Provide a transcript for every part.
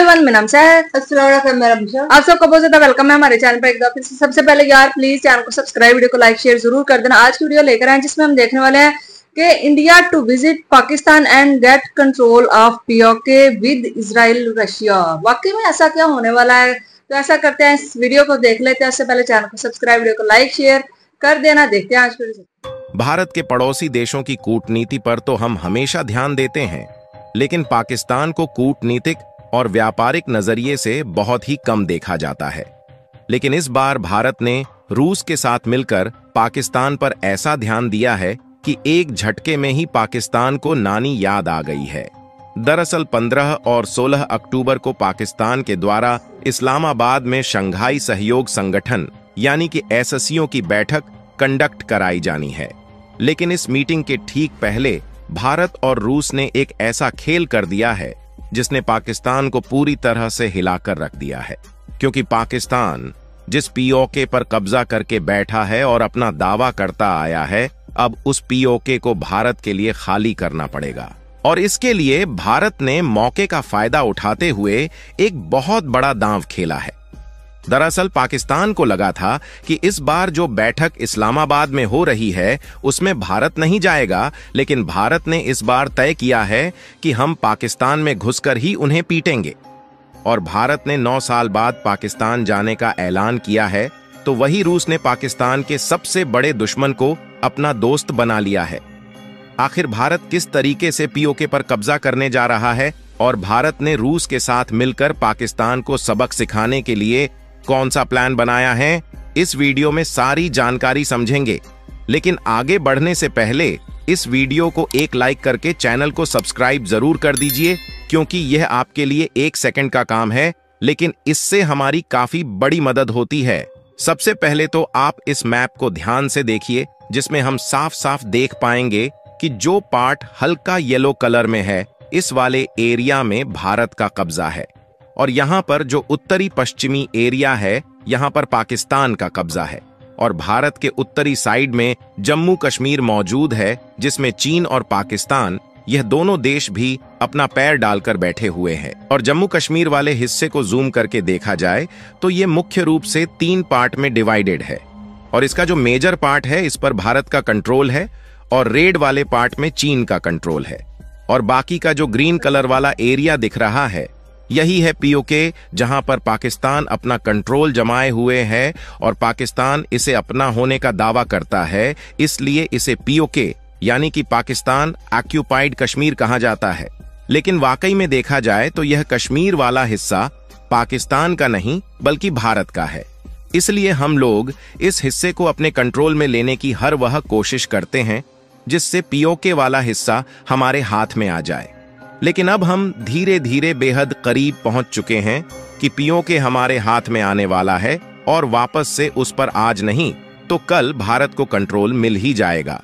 Everyone, मेरा नाम है। अस्सलाम। आप सबको बहुत ज्यादा वेलकम है हमारे चैनल पर एक बार फिर से। सबसे पहले यार प्लीज चैनल को सब्सक्राइब, वीडियो को लाइक शेयर जरूर कर देना। आज की वीडियो लेकर आए जिसमें हम देखने वाले हैं कि India to visit Pakistan and get control of POK with Israel Russia. वाकई में ऐसा क्या होने वाला है? तो ऐसा करते हैं, इस वीडियो को देख लेते हैं। उससे पहले चैनल को सब्सक्राइब, वीडियो को लाइक शेयर कर देना। देखते हैं आज वीडियो। भारत के पड़ोसी देशों की कूटनीति पर तो हम हमेशा ध्यान देते हैं, लेकिन पाकिस्तान को कूटनीतिक और व्यापारिक नजरिए से बहुत ही कम देखा जाता है। लेकिन इस बार भारत ने रूस के साथ मिलकर पाकिस्तान पर ऐसा ध्यान दिया है कि एक झटके में ही पाकिस्तान को नानी याद आ गई है। दरअसल 15 और 16 अक्टूबर को पाकिस्तान के द्वारा इस्लामाबाद में शंघाई सहयोग संगठन यानी कि एससीओ की बैठक कंडक्ट कराई जानी है। लेकिन इस मीटिंग के ठीक पहले भारत और रूस ने एक ऐसा खेल कर दिया है जिसने पाकिस्तान को पूरी तरह से हिलाकर रख दिया है, क्योंकि पाकिस्तान जिस पीओके पर कब्जा करके बैठा है और अपना दावा करता आया है, अब उस पीओके को भारत के लिए खाली करना पड़ेगा। और इसके लिए भारत ने मौके का फायदा उठाते हुए एक बहुत बड़ा दांव खेला है। दरअसल पाकिस्तान को लगा था कि इस बार जो बैठक इस्लामाबाद में हो रही है उसमें भारत नहीं जाएगा, लेकिन भारत ने इस बार तय किया है कि हम पाकिस्तान में घुसकर ही उन्हें पीटेंगे। और भारत ने 9 साल बाद पाकिस्तान जाने का ऐलान किया है, तो वही रूस ने पाकिस्तान के सबसे बड़े दुश्मन को अपना दोस्त बना लिया है। आखिर भारत किस तरीके से पीओके पर कब्जा करने जा रहा है और भारत ने रूस के साथ मिलकर पाकिस्तान को सबक सिखाने के लिए कौन सा प्लान बनाया है, इस वीडियो में सारी जानकारी समझेंगे। लेकिन आगे बढ़ने से पहले इस वीडियो को एक लाइक करके चैनल को सब्सक्राइब जरूर कर दीजिए, क्योंकि यह आपके लिए 1 सेकंड का काम है, लेकिन इससे हमारी काफी बड़ी मदद होती है। सबसे पहले तो आप इस मैप को ध्यान से देखिए, जिसमें हम साफ साफ देख पाएंगे कि जो पार्ट हल्का येलो कलर में है, इस वाले एरिया में भारत का कब्जा है, और यहां पर जो उत्तरी पश्चिमी एरिया है, यहां पर पाकिस्तान का कब्जा है। और भारत के उत्तरी साइड में जम्मू कश्मीर मौजूद है, जिसमें चीन और पाकिस्तान यह दोनों देश भी अपना पैर डालकर बैठे हुए हैं। और जम्मू कश्मीर वाले हिस्से को जूम करके देखा जाए तो यह मुख्य रूप से 3 पार्ट में डिवाइडेड है, और इसका जो मेजर पार्ट है इस पर भारत का कंट्रोल है, और रेड वाले पार्ट में चीन का कंट्रोल है। और बाकी का जो ग्रीन कलर वाला एरिया दिख रहा है, यही है पीओके, जहां पर पाकिस्तान अपना कंट्रोल जमाए हुए है, और पाकिस्तान इसे अपना होने का दावा करता है, इसलिए इसे पीओके यानी कि पाकिस्तान ऑक्यूपाइड कश्मीर कहा जाता है। लेकिन वाकई में देखा जाए तो यह कश्मीर वाला हिस्सा पाकिस्तान का नहीं बल्कि भारत का है। इसलिए हम लोग इस हिस्से को अपने कंट्रोल में लेने की हर वह कोशिश करते हैं जिससे पीओके वाला हिस्सा हमारे हाथ में आ जाए। लेकिन अब हम धीरे धीरे बेहद करीब पहुंच चुके हैं कि पीओके हमारे हाथ में आने वाला है, और वापस से उस पर आज नहीं तो कल भारत को कंट्रोल मिल ही जाएगा।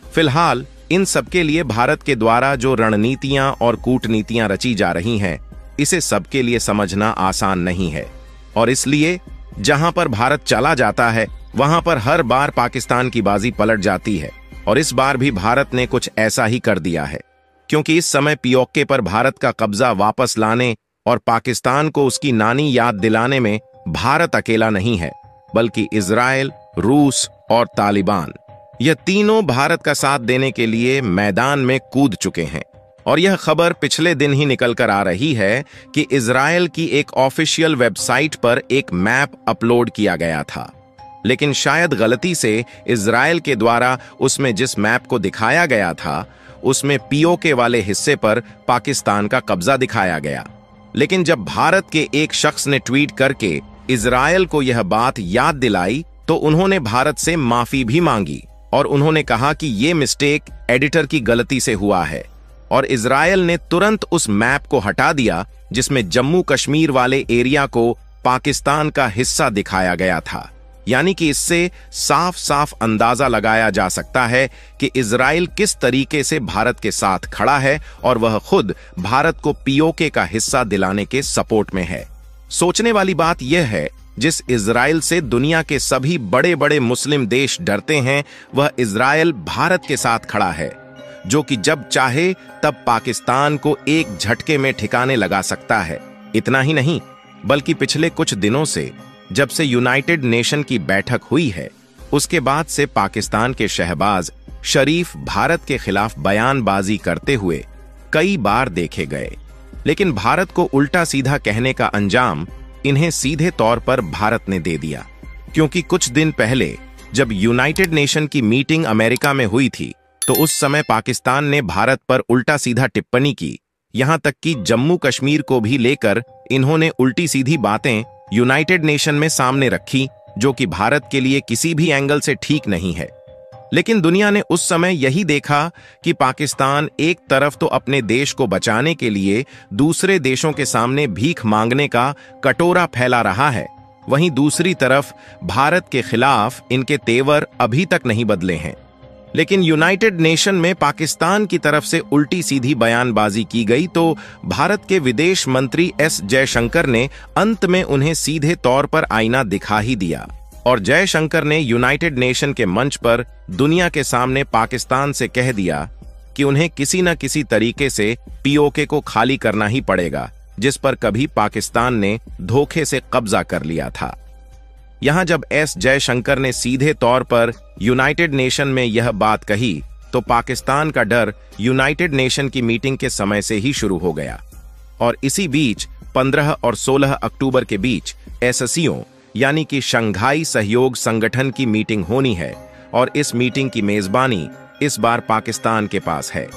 फिलहाल इन सबके लिए भारत के द्वारा जो रणनीतियां और कूटनीतियां रची जा रही हैं, इसे सबके लिए समझना आसान नहीं है। और इसलिए जहां पर भारत चला जाता है वहां पर हर बार पाकिस्तान की बाजी पलट जाती है, और इस बार भी भारत ने कुछ ऐसा ही कर दिया है, क्योंकि इस समय पीओके पर भारत का कब्जा वापस लाने और पाकिस्तान को उसकी नानी याद दिलाने में भारत अकेला नहीं है, बल्कि इजराइल, रूस और तालिबान, यह तीनों भारत का साथ देने के लिए मैदान में कूद चुके हैं। और यह खबर पिछले दिन ही निकल कर आ रही है कि इजराइल की एक ऑफिशियल वेबसाइट पर एक मैप अपलोड किया गया था, लेकिन शायद गलती से इजराइल के द्वारा उसमें जिस मैप को दिखाया गया था उसमें पीओके वाले हिस्से पर पाकिस्तान का कब्जा दिखाया गया। लेकिन जब भारत के एक शख्स ने ट्वीट करके इजराइल को यह बात याद दिलाई, तो उन्होंने भारत से माफी भी मांगी, और उन्होंने कहा कि यह मिस्टेक एडिटर की गलती से हुआ है। और इजराइल ने तुरंत उस मैप को हटा दिया जिसमें जम्मू कश्मीर वाले एरिया को पाकिस्तान का हिस्सा दिखाया गया था। यानी कि इससे साफ साफ अंदाजा लगाया जा सकता है कि इजराइल किस तरीके से भारत के साथ खड़ा है, और वह खुद भारत को पीओके का हिस्सा दिलाने के सपोर्ट में है। सोचने वाली बात यह है, जिस इजराइल से दुनिया के सभी बड़े बड़े मुस्लिम देश डरते हैं, वह इजराइल भारत के साथ खड़ा है, जो कि जब चाहे तब पाकिस्तान को एक झटके में ठिकाने लगा सकता है। इतना ही नहीं, बल्कि पिछले कुछ दिनों से जब से यूनाइटेड नेशन की बैठक हुई है, उसके बाद से पाकिस्तान के शहबाज शरीफ भारत के खिलाफ बयानबाजी करते हुए कई बार देखे गए। लेकिन भारत को उल्टा सीधा कहने का अंजाम इन्हें सीधे तौर पर भारत ने दे दिया, क्योंकि कुछ दिन पहले जब यूनाइटेड नेशन की मीटिंग अमेरिका में हुई थी, तो उस समय पाकिस्तान ने भारत पर उल्टा सीधा टिप्पणी की। यहां तक कि जम्मू कश्मीर को भी लेकर इन्होंने उल्टी सीधी बातें यूनाइटेड नेशन में सामने रखी, जो कि भारत के लिए किसी भी एंगल से ठीक नहीं है। लेकिन दुनिया ने उस समय यही देखा कि पाकिस्तान एक तरफ तो अपने देश को बचाने के लिए दूसरे देशों के सामने भीख मांगने का कटोरा फैला रहा है, वहीं दूसरी तरफ भारत के खिलाफ इनके तेवर अभी तक नहीं बदले हैं। लेकिन यूनाइटेड नेशन में पाकिस्तान की तरफ से उल्टी सीधी बयानबाजी की गई तो भारत के विदेश मंत्री एस जयशंकर ने अंत में उन्हें सीधे तौर पर आईना दिखा ही दिया। और जयशंकर ने यूनाइटेड नेशन के मंच पर दुनिया के सामने पाकिस्तान से कह दिया कि उन्हें किसी न किसी तरीके से पीओके को खाली करना ही पड़ेगा, जिस पर कभी पाकिस्तान ने धोखे से कब्जा कर लिया था। यहां जब एस जयशंकर ने सीधे तौर पर यूनाइटेड नेशन में यह बात कही, तो पाकिस्तान का डर यूनाइटेड नेशन की मीटिंग के समय से ही शुरू हो गया। और इसी बीच 15 और 16 अक्टूबर के बीच एससीओ यानी कि शंघाई सहयोग संगठन की मीटिंग होनी है, और इस मीटिंग की मेजबानी इस बार पाकिस्तान के पास है।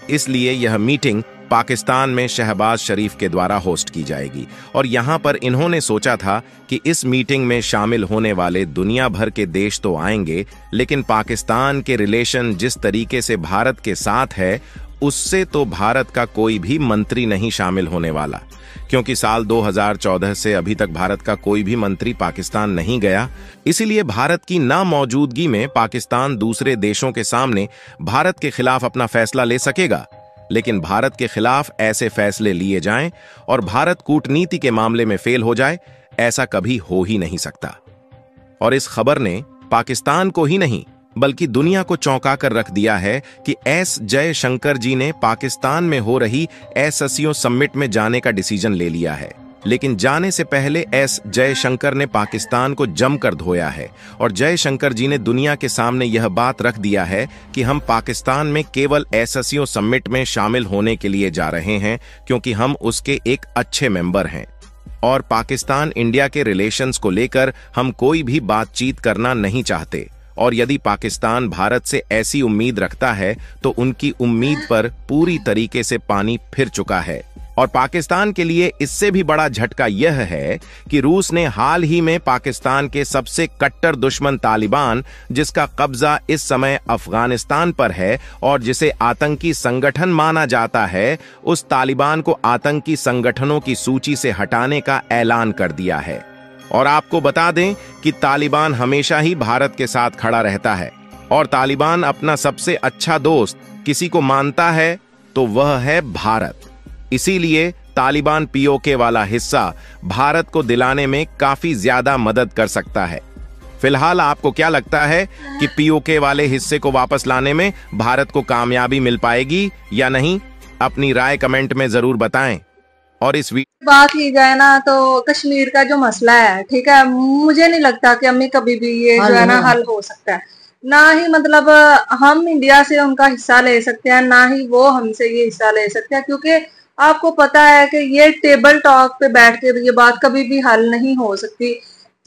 इसलिए यह मीटिंग पाकिस्तान में शहबाज शरीफ के द्वारा होस्ट की जाएगी। और यहां पर इन्होंने सोचा था कि इस मीटिंग में शामिल होने वाले दुनिया भर के देश तो आएंगे, लेकिन पाकिस्तान के रिलेशन जिस तरीके से भारत के साथ है, उससे तो भारत का कोई भी मंत्री नहीं शामिल होने वाला, क्योंकि साल 2014 से अभी तक भारत का कोई भी मंत्री पाकिस्तान नहीं गया। इसीलिए भारत की ना मौजूदगी में पाकिस्तान दूसरे देशों के सामने भारत के खिलाफ अपना फैसला ले सकेगा। लेकिन भारत के खिलाफ ऐसे फैसले लिए जाएं और भारत कूटनीति के मामले में फेल हो जाए, ऐसा कभी हो ही नहीं सकता। और इस खबर ने पाकिस्तान को ही नहीं बल्कि दुनिया को चौंका कर रख दिया है कि एस जयशंकर जी ने पाकिस्तान में हो रही एससीओ समिट में जाने का डिसीजन ले लिया है। लेकिन जाने से पहले एस जयशंकर ने पाकिस्तान को जमकर धोया है, और जयशंकर जी ने दुनिया के सामने यह बात रख दिया है कि हम पाकिस्तान में केवल एससीओ समिट में शामिल होने के लिए जा रहे हैं, क्योंकि हम उसके एक अच्छे मेंबर हैं, और पाकिस्तान इंडिया के रिलेशंस को लेकर हम कोई भी बातचीत करना नहीं चाहते। और यदि पाकिस्तान भारत से ऐसी उम्मीद रखता है तो उनकी उम्मीद पर पूरी तरीके से पानी फिर चुका है। और पाकिस्तान के लिए इससे भी बड़ा झटका यह है कि रूस ने हाल ही में पाकिस्तान के सबसे कट्टर दुश्मन तालिबान, जिसका कब्जा इस समय अफगानिस्तान पर है और जिसे आतंकी संगठन माना जाता है, उस तालिबान को आतंकी संगठनों की सूची से हटाने का ऐलान कर दिया है। और आपको बता दें कि तालिबान हमेशा ही भारत के साथ खड़ा रहता है, और तालिबान अपना सबसे अच्छा दोस्त किसी को मानता है तो वह है भारत। इसीलिए तालिबान पीओके वाला हिस्सा भारत को दिलाने में काफी ज्यादा मदद कर सकता है। फिलहाल आपको क्या लगता है कि पीओके वाले हिस्से को वापस लाने में भारत को कामयाबी मिल पाएगी या नहीं? अपनी राय कमेंट में जरूर बताएं। और इस बात की जाए ना तो कश्मीर का जो मसला है, ठीक है, मुझे नहीं लगता कि अम्मी कभी भी ये जो है ना हल हो सकता है। ना ही मतलब हम इंडिया से उनका हिस्सा ले सकते हैं, ना ही वो हमसे ये हिस्सा ले सकते हैं, क्योंकि आपको पता है कि ये टेबल टॉक पे बैठ के ये बात कभी भी हल नहीं हो सकती।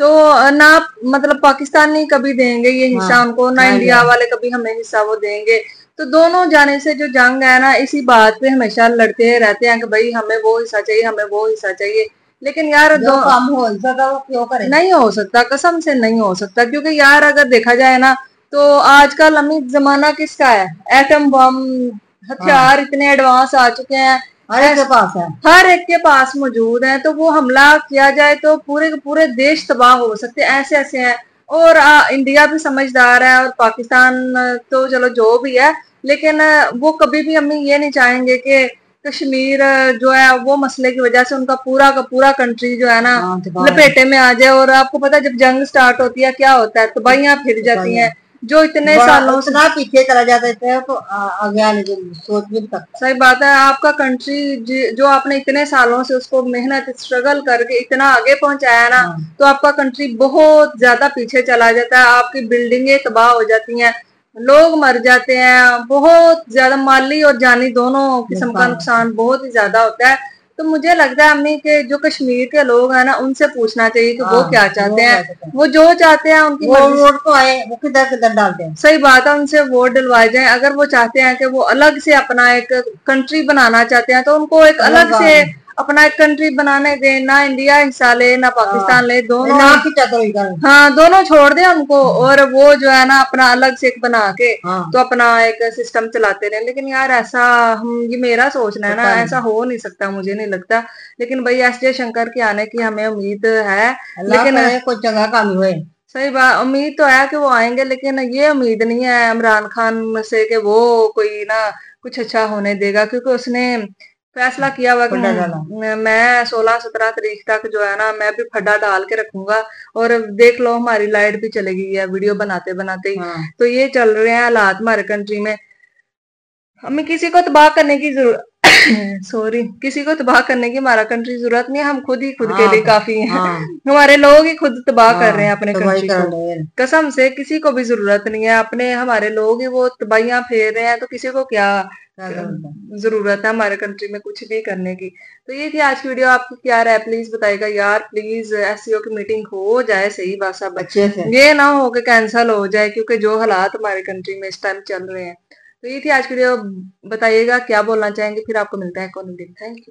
तो ना मतलब पाकिस्तान नहीं कभी देंगे ये हिस्सा उनको, ना इंडिया वाले कभी हमें हिस्सा वो देंगे। तो दोनों जाने से जो जंग है ना, इसी बात पे हमेशा लड़ते रहते हैं कि भाई हमें वो हिस्सा चाहिए, हमें वो हिस्सा चाहिए। लेकिन यार जो काम हो सकता वो क्यों करें? नहीं हो सकता, कसम से नहीं हो सकता। क्योंकि यार अगर देखा जाए ना तो आजकल अम्मी जमाना किसका है? एटम बम, हथियार इतने एडवांस आ चुके हैं, हर एक के पास है, हर एक के पास मौजूद है। तो वो हमला किया जाए तो पूरे के पूरे देश तबाह हो सकते हैं, ऐसे ऐसे हैं। और इंडिया भी समझदार है और पाकिस्तान तो चलो जो भी है, लेकिन वो कभी भी हम ये नहीं चाहेंगे कि कश्मीर जो है वो मसले की वजह से उनका पूरा का पूरा कंट्री जो है ना लपेटे में आ जाए। और आपको पता है जब जंग स्टार्ट होती है क्या होता है, तबाहियां फिर जाती हैं। जो इतने सालों से इतना पीछे चला जाता है तो आगे आने की सोच भी नहीं सकता। सही बात है। आपका कंट्री जो आपने इतने सालों से उसको मेहनत स्ट्रगल करके इतना आगे पहुंचाया ना, तो आपका कंट्री बहुत ज्यादा पीछे चला जाता है। आपकी बिल्डिंगें तबाह हो जाती हैं, लोग मर जाते हैं, बहुत ज्यादा माली और जानी दोनों किस्म का नुकसान बहुत ही ज्यादा होता है। तो मुझे लगता है अम्मी के जो कश्मीर के लोग हैं ना, उनसे पूछना चाहिए कि वो क्या चाहते हैं। वो जो चाहते हैं उनकी वोट तो आए, वो किधर किधर डालते हैं। सही बात है, उनसे वोट दिलवाए जाए। अगर वो चाहते हैं कि वो अलग से अपना एक कंट्री बनाना चाहते हैं, तो उनको एक अलग से अपना एक कंट्री बनाने दें। ना इंडिया हिस्सा ले ना पाकिस्तान ले, दोनों हाँ दोनों छोड़ दें उनको, और वो जो है ना अपना अलग से एक बना के तो अपना एक सिस्टम चलाते रहे। लेकिन यार ऐसा ये मेरा सोचना है ना, ऐसा हो नहीं सकता, मुझे नहीं लगता। लेकिन भाई एस जयशंकर के आने की हमें उम्मीद है, लेकिन कोई जगह काम हुए। सही बात, उम्मीद तो है कि वो आएंगे, लेकिन ये उम्मीद नहीं है इमरान खान से कि वो कोई ना कुछ अच्छा होने देगा, क्योंकि उसने फैसला किया हुआ कि मैं 16-17 तारीख तक जो है ना मैं भी फड्डा डाल के रखूंगा। और देख लो हमारी लाइट भी चली गई है वीडियो बनाते बनाते ही। तो ये चल रहे हैं हालात हमारे कंट्री में। हमें किसी को तबाह करने की जरूरत सॉरी किसी को तबाह करने की हमारा कंट्री जरूरत नहीं है, हम खुद ही खुद के लिए काफी हैं। हमारे लोग ही खुद तबाह कर रहे हैं अपने कंट्री को, कसम से किसी को भी जरूरत नहीं है। अपने हमारे लोग ही वो तबाहियां फेर रहे हैं, तो किसी को क्या जरूरत है हमारे कंट्री में कुछ भी करने की। तो ये थी आज की वीडियो, आपकी क्या राय प्लीज बताइएगा यार। प्लीज एससीओ की मीटिंग हो जाए सही बस, अब अच्छे से ये ना हो कि कैंसिल हो जाए, क्योंकि जो हालात हमारे कंट्री में इस टाइम चल रहे हैं। तो ये थी आज की वीडियो, बताइएगा क्या बोलना चाहेंगे, फिर आपको मिलता है कौन दिन। Thank you.